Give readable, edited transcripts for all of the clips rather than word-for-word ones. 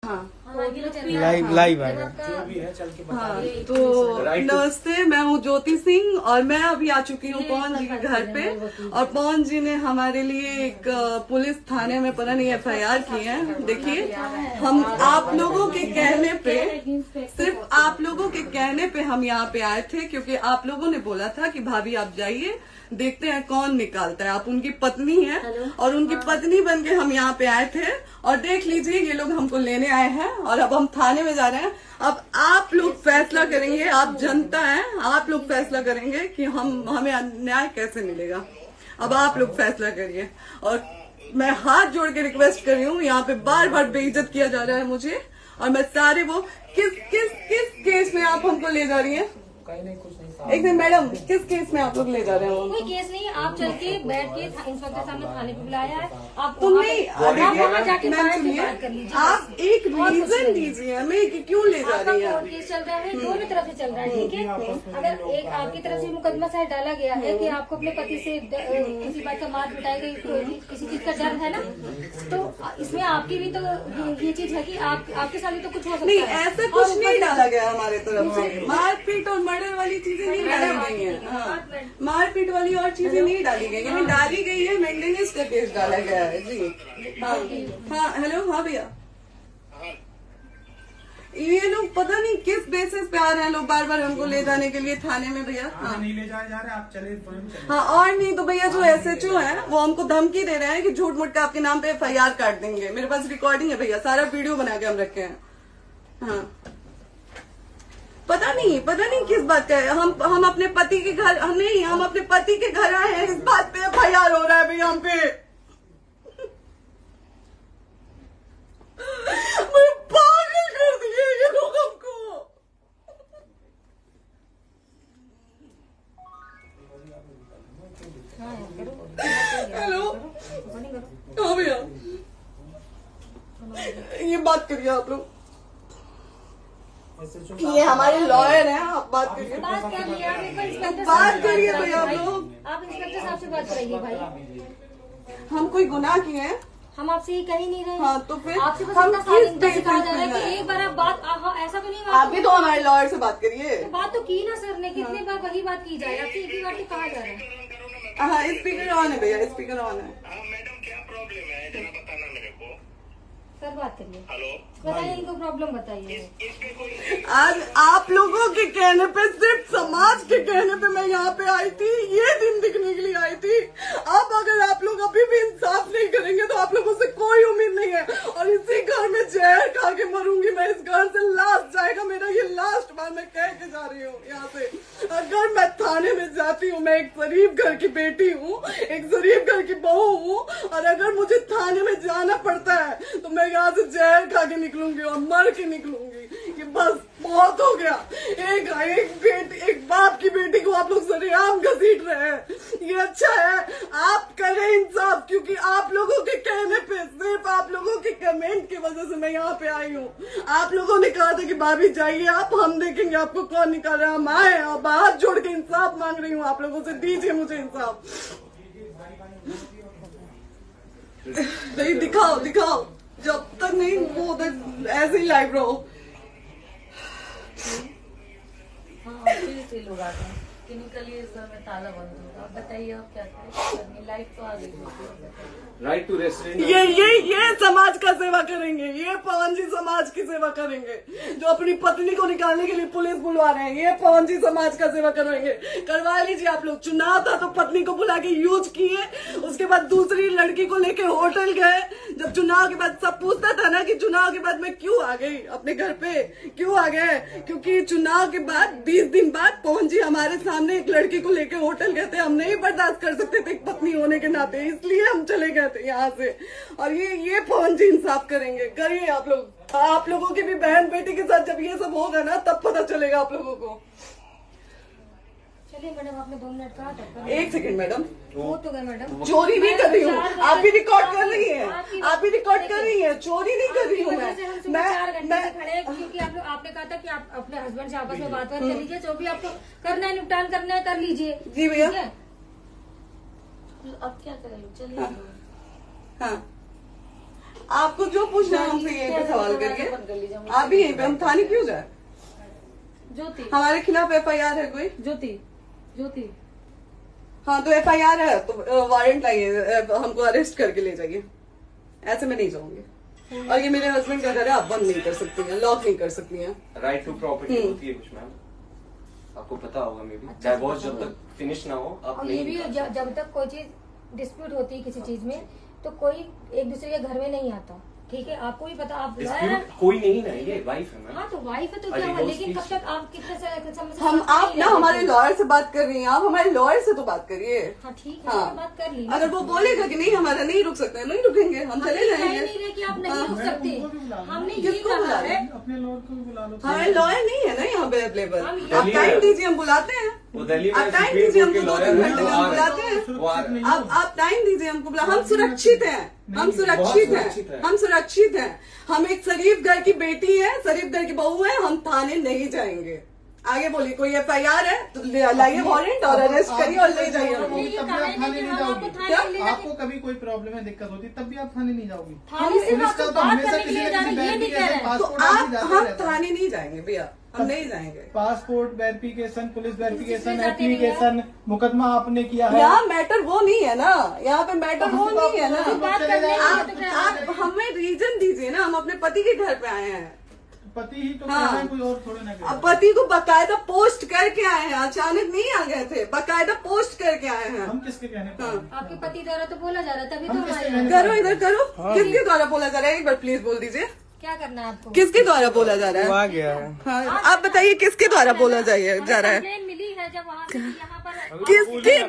हाँ लाइव है जो भी है चल के बता हाँ, तो नमस्ते, मैं हूँ ज्योति सिंह और मैं अभी आ चुकी हूँ पवन जी के घर पे। और पवन जी ने हमारे लिए एक पुलिस थाने में पता नहीं FIR की है। देखिए, हम आप लोगों के कहने पे, सिर्फ आप लोगों के कहने पे हम यहाँ पे आए थे, क्योंकि आप लोगों ने बोला था कि भाभी आप जाइए, देखते हैं कौन निकालता है। आप उनकी पत्नी हैं और उनकी पत्नी बन के हम यहाँ पे आए थे। और देख लीजिए, ये लोग हमको लेने आए हैं और अब हम थाने में जा रहे हैं। अब आप लोग फैसला करेंगे, आप जनता हैं, आप लोग फैसला करेंगे कि हमें न्याय कैसे मिलेगा। अब आप लोग फैसला करिए। और मैं हाथ जोड़ के रिक्वेस्ट कर रही हूँ, यहाँ पे बार बार बेइज्जत किया जा रहा है मुझे। और मैं सारे वो किस केस में आप हमको ले जा रही हैं? एक दिन मैडम, किस केस में आप लोग ले जा रहे हैं? कोई केस नहीं है, आप चल के बैठ के इंस्पेक्टर साहब ने थाने पे बुलाया है। आप तुमने जाके बात कर लीजिए। आप एक रीजन दीजिए हमें कि क्यों ले जा रही है। कोर्ट केस चल रहा है, दोनों तरफ से चल रहा है, ठीक है। अगर एक आपकी तरफ से मुकदमा शायद डाला गया है कि आपको अपने पति से किसी बात का मार पिटाई गई, किसी चीज का डर है ना, तो इसमें आपकी भी तो ये चीज है कि आपके साथ भी तो कुछ हो सकता है। नहीं, ऐसा कुछ नहीं डाला गया हमारे तरफ से। मारपीट और मर्डर वाली चीजें नहीं डाली गई है। हाँ, मारपीट वाली और चीजें नहीं डाली गई है। डाली गई है मेंटेनेंस का केस डाला गया है जी। हाँ हेलो, हाँ भैया, ये लोग पता नहीं किस बेसिस पे आ रहे हैं लोग बार बार हमको ले जाने के लिए थाने में। भैया हाँ, नहीं ले जाए जा रहे, आप चले हाँ, और नहीं तो भैया जो SHO है वो हमको धमकी दे रहे हैं कि झूठ मूठ का आपके नाम पे FIR काट देंगे। मेरे पास रिकॉर्डिंग है भैया, सारा वीडियो बना के हम रखे हैं। हाँ, पता नहीं किस बात का है। हम अपने पति के घर नहीं, हम अपने पति के घर आए हैं, इस बात पे FIR हो रहा है भैया हम पे। पागल कर दिए ये लोग हमको। हेलो, हाँ भैया, ये बात करिए आप लोग। ये हमारे लॉयर हैं, आप बात करिए। बात कर लिया, बात करिए भैया आप लोग। आप इंस्पेक्टर साहब से बात कराइए भाई। हम कोई गुनाह किए हैं? हम आपसे ये कह ही नहीं रहे। हाँ, तो फिर आपसे बस हम इतना किस साथ इनका सिखाया जा रहा है बेसिस कि एक बार आप बात ऐसा तो नहीं आप भी तो हमारे लॉयर से बात करिए। तो बात तो की ना सर ने, कितने बार वही बात की जाए, आपसे एक ही बार तो कहा जा रहा है। हाँ, स्पीकर ऑन है भैया, स्पीकर ऑन है। मैडम क्या प्रॉब्लम है जरा बताना मेरे को। सर बात करिए, हेलो, बताइए इनको प्रॉब्लम बताइए। इसके कोई आज आप लोगों के कहने पे, सिर्फ समाज के कहने पे मैं यहाँ पे आई थी, ये दिन दिखने के लिए आई थी। अब अगर आप लोग अभी भी इंसाफ नहीं करेंगे तो आप लोगों से कोई उम्मीद नहीं है। और इसी घर में जहर खा के मरूंगी मैं। इस घर से लास्ट जाएगा मेरा, ये लास्ट बार मैं कह के जा रही हूँ यहाँ से। अगर मैं थाने में जाती हूँ, मैं एक गरीब घर की बेटी हूँ, एक गरीब घर की बहू हूँ, और अगर मुझे थाने में जाना पड़ता है तो मैं यहाँ से जहर खा के निकलूंगी और मर के निकलूंगी। ये बस बहुत हो गया। एक बाप की बेटी को आप लोग सरेआम घसीट रहे हैं। ये अच्छा है, आप करें इंसाफ, क्योंकि आप लोगों के कहने पे, सिर्फ आप लोगों के कमेंट की वजह से मैं यहाँ पे आई हूँ। आप लोगों ने कहा था कि भाभी जाइए आप, हम देखेंगे आपको कौन निकाल रहा है। हम आए और हाथ जोड़ के इंसाफ मांग रही हूँ आप लोगों से, दीजिए मुझे इंसाफ। नहीं, दिखाओ जब तक नहीं वो उधर ऐसे ही लाइव रहो। हाँ, फिर लोग आते हैं कि निकलिए, इस घर में ताला बंद होगा। बताइए आप क्या करें, लाइफ तो आ गई। Right to restaurant. ये समाज का सेवा करेंगे, ये पवन जी समाज की सेवा करेंगे। जो अपनी पत्नी को निकालने के लिए पुलिस बुलवा रहे हैं, ये पवन जी समाज का सेवा करेंगे। करवा लीजिए आप लोग। चुनाव था तो पत्नी को बुला के यूज किए, उसके बाद दूसरी लड़की को लेके होटल गए। जब चुनाव के बाद सब पूछता था ना कि चुनाव के बाद मैं क्यों आ गई अपने घर पे, क्यों आ गए, क्योंकि चुनाव के बाद 20 दिन बाद पवन जी हमारे सामने एक लड़की को लेके होटल गए थे। हम नहीं बर्दाश्त कर सकते थे एक पत्नी होने के नाते, इसलिए हम चले गए थे यहाँ से। और ये पवन जी इंसाफ करेंगे। करिए आप लोग। आप लोगों की भी बहन बेटी के साथ जब ये सब होगा ना, तब पता चलेगा आप लोगों को। चलिए मैडम, आपने 2 मिनट कहा था। एक सेकंड मैडम, वो तो गए मैडम। चोरी नहीं कर रही हूँ, आप भी रिकॉर्ड कर रही हैं, आप भी रिकॉर्ड कर रही हैं। चोरी नहीं कर रही हूँ मैं 4 घंटे से खड़े हैं, क्योंकि आपने कहा था कि आप अपने हस्बैंड से आपस में बात कर लीजिए, जो भी आपको करना है, निपटान करना है, कर लीजिए। जी भैया। अब क्या करेंगे, चलिए। हाँ, आपको जो पूछना है हमसे यहीं पे सवाल करिए। आप भी यहीं पे, हम थाने क्यों जाए? ज्योति, हमारे खिलाफ FIR है कोई? ज्योति हाँ तो FIR है तो वारंट लाइए, हमको अरेस्ट करके ले जाइए। ऐसे मैं नहीं जाऊंगी। और ये मेरे हस्बैंड का घर है, आप बंद नहीं कर सकती हैं, लॉक नहीं कर सकती हैं। राइट टू प्रॉपर्टी होती है कुछ मैम, आपको पता होगा मे बी। डाइवोर्स जब तक फिनिश ना हो आप और ये नहीं भी जब तक कोई चीज डिस्प्यूट होती है किसी चीज में तो कोई एक दूसरे के घर में नहीं आता, ठीक है? आपको भी पता, आप डिस्प्यूट कोई नहीं ना, ये वाइफ है मैम। हाँ तो वाइफ है तो क्या हुआ, लेकिन कब तक आप कितने समय से हम आप ना हमारे लॉयर से बात कर रही हैं, आप हमारे लॉयर से तो बात करिए। हाँ ठीक है, हाँ। मैंने बात कर ली। अगर वो बोलेगा कि नहीं हमारा नहीं रुक सकते, नहीं रुकेंगे, हम चले कह जाएंगे। नहीं रहे कि आप नहीं रुक सकते, हमने ये किसको कहा बुला है। रहे? अपने लॉयर को भी बुला लो। हमारे लॉयर नहीं है ना यहाँ पे अवेलेबल। हम आप टाइम दीजिए, हम बुलाते हैं। वो दिल्ली में आप टाइम सुप्रीम दीजिए कोर्ट के हमको, 2 लॉयर घंटे हैं, में वो हम आ बुलाते रहे हैं। हैं, वो आ रहे हैं। आप टाइम दीजिए हमको, हम सुरक्षित हैं, हम सुरक्षित हैं, हम सुरक्षित हैं। हम एक शरीफ घर की बेटी है, शरीफ घर की बहू है, हम थाने नहीं जाएंगे। आगे बोलिए, कोई FIR है तो लाइए वारंट और अरेस्ट करिए और ले जाइए हमको। तभी आप थाने नहीं जाओगी। क्या? आपको कभी कोई प्रॉब्लम है, दिक्कत होती तब भी आप थाने नहीं जाओगी। थाने से पुलिस आप का तो बात हमेशा करने के किसी लिए न जा रहे किसी हैं, ये नहीं कह रहे हैं। तो पासपोर्ट हम थाने नहीं जाएंगे भैया, हम नहीं जाएंगे। Passport verification, police verification, application, मुकदमा आपने किया है। यहाँ मैटर वो नहीं है ना, यहाँ पे मैटर वो नहीं है ना। बात करने आप हमें रीजन दीजिए ना, हम अपने पति के घर पे आए हैं। पति ही तो हाँ। कह रहे हैं, कोई और थोड़े ना कह रहे अब पति को बकायदा पोस्ट करके आए हैं, अचानक नहीं आ गए थे, बकायदा पोस्ट करके आए हैं। हम किसके कहने पर हाँ। हैं? आपके पति द्वारा तो बोला जा रहा है, तभी तो हम हम किसके आए कहने हैं। करो इधर करो, किसके द्वारा बोला जा रहा है? एक बार प्लीज बोल दीजिए, क्या करना है आपको? किसके द्वारा बोला जा रहा है? आ गया है। हाँ, आप बताइए किसके द्वारा बोला जा रहा है? कंप्लेन मिली है जब वहाँ से यहाँ पर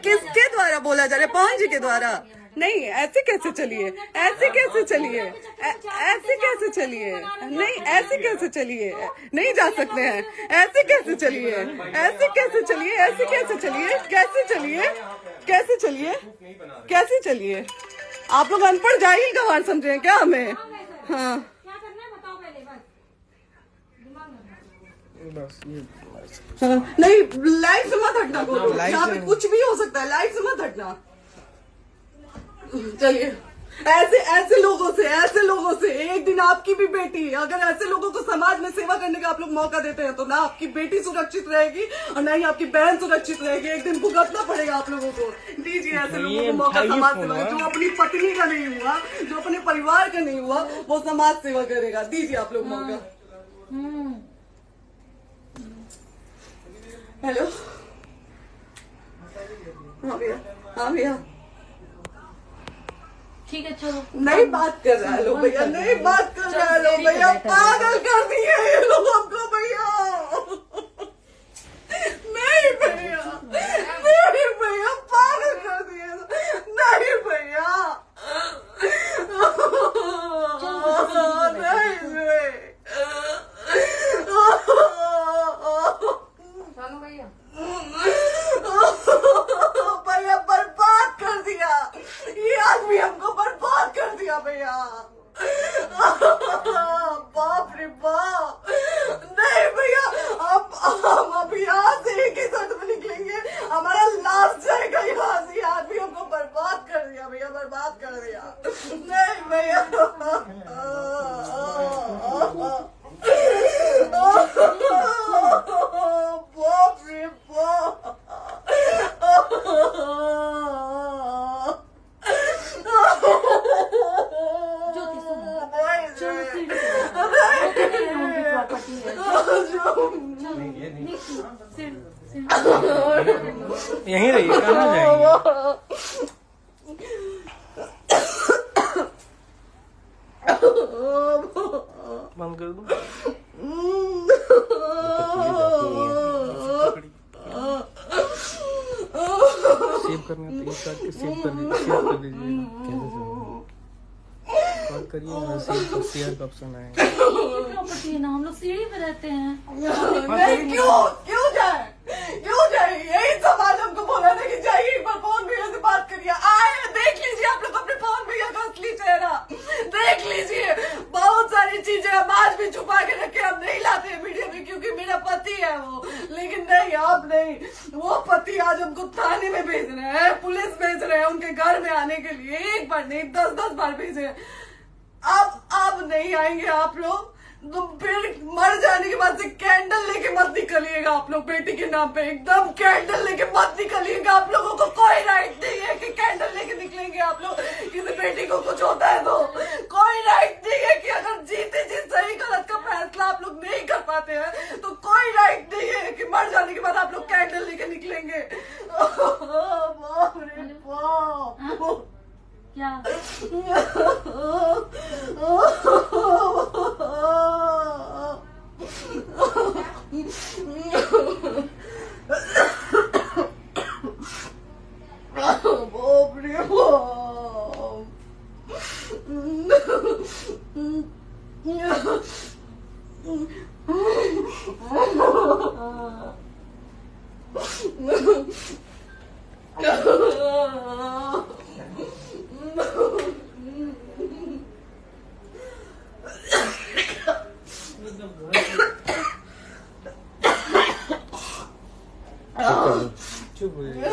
किसके द्वारा बोला जा रहा है? पवन जी के द्वारा? नहीं, ऐसे कैसे चलिए, ऐसे कैसे चलिए, ऐसे कैसे चलिए, नहीं ऐसे कैसे चलिए, नहीं जा सकते हैं, ऐसे कैसे चलिए, ऐसे कैसे चलिए, ऐसे कैसे चलिए, कैसे चलिए, कैसे चलिए, कैसे चलिए? आप लोग अनपढ़ जाहिल गंवार समझे हैं क्या हमें? हाँ क्या करना है बताओ पहले, बस दिमाग में बस ये हाँ, नहीं लाइफ से मत हटना, बोलो लाइफ यहाँ पे से- कुछ भी हो सकता है, लाइफ से मत हटना। चलिए, ऐसे लोगों से एक दिन आपकी भी बेटी, अगर ऐसे लोगों को समाज में सेवा करने का आप लोग मौका देते हैं तो ना आपकी बेटी सुरक्षित रहेगी और ना ही आपकी बहन सुरक्षित रहेगी। एक दिन भुगतना पड़ेगा आप लोगों को। दीजिए ऐसे लोगों को मौका समाज सेवा का, जो अपनी पत्नी का नहीं हुआ, जो अपने परिवार का नहीं हुआ, वो समाज सेवा करेगा। दीजिए आप लोग मौका। हेलो, हाँ भैया, हाँ भैया, ठीक है चलो। नहीं बात कर रहा है लोग भैया, नहीं बात कर रहा है लोग भैया, पागल कर दिए ये लोग हमको भैया। नहीं भैया, नहीं भैया, पागल कर दिए, नहीं भैया, नहीं चलो भैया, भैया बर्बाद कर दिया ये आदमी, हमको बर्बाद कर दिया भैया। बाप रे बाप, नहीं भैया, हम अभी यहाँ से एक ही शर्त में निकलेंगे, हमारा लास्ट जाएगा यहाँ से। ये आदमी हमको बर्बाद कर दिया भैया, बर्बाद कर दिया। नहीं भैया, बाप रे बाप, ज्योति सुनो, नहीं, चलो सीढ़ी पे प्रॉपर्टी है, यहीं रहिए, कहाँ जाएंगे? बंद कर दो। सेव करना तो इस काट के सेव कर दीजिए, बात करिए, सेव शेयर का ऑप्शन आएगा। प्रॉपर्टी है ना, हम लोग सीढ़ी पे रहते हैं। नहीं, क्यों जाए, क्यों जाए? यही समाज हमको बोला था कि जाइए एक बार पवन भैया से बात करिए। आए, देख लीजिए आप लोग अपने पवन भैया का असली चेहरा, देख लीजिए। बहुत सारी चीजें हम आज भी छुपा के रखे, हम नहीं लाते मीडिया में क्योंकि मेरा पति है वो, लेकिन नहीं, आप नहीं। वो पति आज हमको थाने में भेज रहे हैं, पुलिस भेज रहे हैं उनके घर में आने के लिए, एक बार नहीं 10-10 बार भेजे। अब नहीं आएंगे आप लोग, तो फिर मर जाने के बाद से कैंडल लेके मत निकलिएगा आप लोग बेटी के नाम पे, एकदम कैंडल लेके मत निकलिएगा। आप लोगों को कोई राइट नहीं है कि कैंडल लेके निकलेंगे आप लोग। किसी बेटी को कुछ होता है तो कोई राइट नहीं है कि अगर जीते जी सही गलत का फैसला आप लोग नहीं कर पाते हैं तो कोई राइट नहीं है कि मर जाने के बाद आप लोग कैंडल लेके निकलेंगे। बाप रे बाप, क्या बाप रे चुप हो जाइए।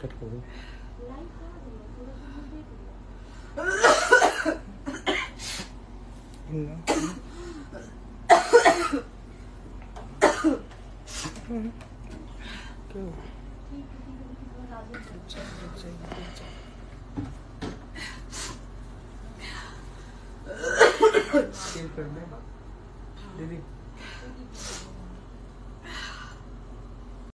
कट कर दो। कर दे दीदी।